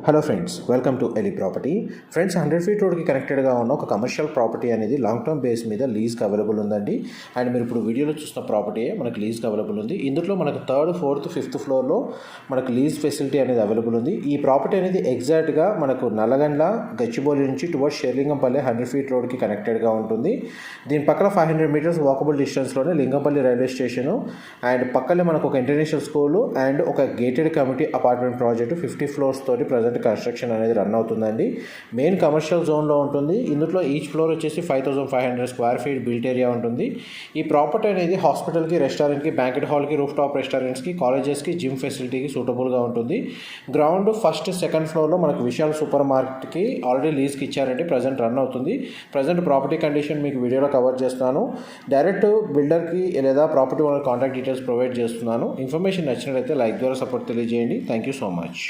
Hello friends, welcome to ఎలి property. Friends, 100 feet రోడ్కి కనెక్టెడ్గా ఉన్న ఒక కమర్షియల్ ప్రాపర్టీ అనేది లాంగ్ టర్మ్ బేస్ మీద లీజ్కి అవైలబుల్ ఉందండి. అండ్ మీరు ఇప్పుడు వీడియోలో చూస్తున్న ప్రాపర్టీ మనకు లీజ్కి అవైలబుల్ ఉంది. ఇందులో మనకు 3rd, 4th, 5th ఫ్లోర్లో మనకు లీజ్ ఫెసిలిటీ అనేది అవైలబుల్ ఉంది. ఈ ప్రాపర్టీ అనేది ఎగ్జాక్ట్గా మనకు నల్లగండ్ల గచ్చిబౌలి నుంచి టువర్డ్స్ షేర్లింగంపల్లి 100 ఫీట్ రోడ్కి కనెక్టెడ్గా ఉంటుంది. దీని పక్కన 500 మీటర్స్ వాకబుల్ డిస్టెన్స్లోనే లింగంపల్లి రైల్వే స్టేషను అండ్ పక్కనే మనకు ఒక ఇంటర్నేషనల్ స్కూలు అండ్ ఒక gated community apartment project 50 floors తోటి ప్రజెంట్ కన్స్ట్రక్షన్ అనేది రన్ అవుతుందండి. మెయిన్ కమర్షియల్ జోన్లో ఉంటుంది. ఇందులో ఈచ్ ఫ్లోర్ వచ్చేసి 5500 స్క్వేర్ ఫీట్ బిల్ట్ ఏరియా ఉంటుంది. ఈ ప్రాపర్టీ అనేది హాస్పిటల్కి, రెస్టారెంట్కి, బ్యాంకెట్ హాల్కి, రూఫ్ టాప్ రెస్టారెంట్స్కి, కాలేజెస్కి, జిమ్ ఫెసిలిటీకి సూటబుల్గా ఉంటుంది. గ్రౌండ్ ఫస్ట్, సెకండ్ ఫ్లోర్లో మనకు విశాల్ సూపర్ మార్కెట్కి ఆల్రెడీ లీజ్కి ఇచ్చారండి. ప్రజెంట్ రన్ అవుతుంది. ప్రజెంట్ ప్రాపర్టీ కండిషన్ మీకు వీడియోలో కవర్ చేస్తున్నాను. డైరెక్ట్ బిల్డర్కి లేదా property owner contact details provide చేస్తున్నాను. ఇన్ఫర్మేషన్ నచ్చినట్లయితే లైక్ ద్వారా సపోర్ట్ తెలియజేయండి. Thank you so much.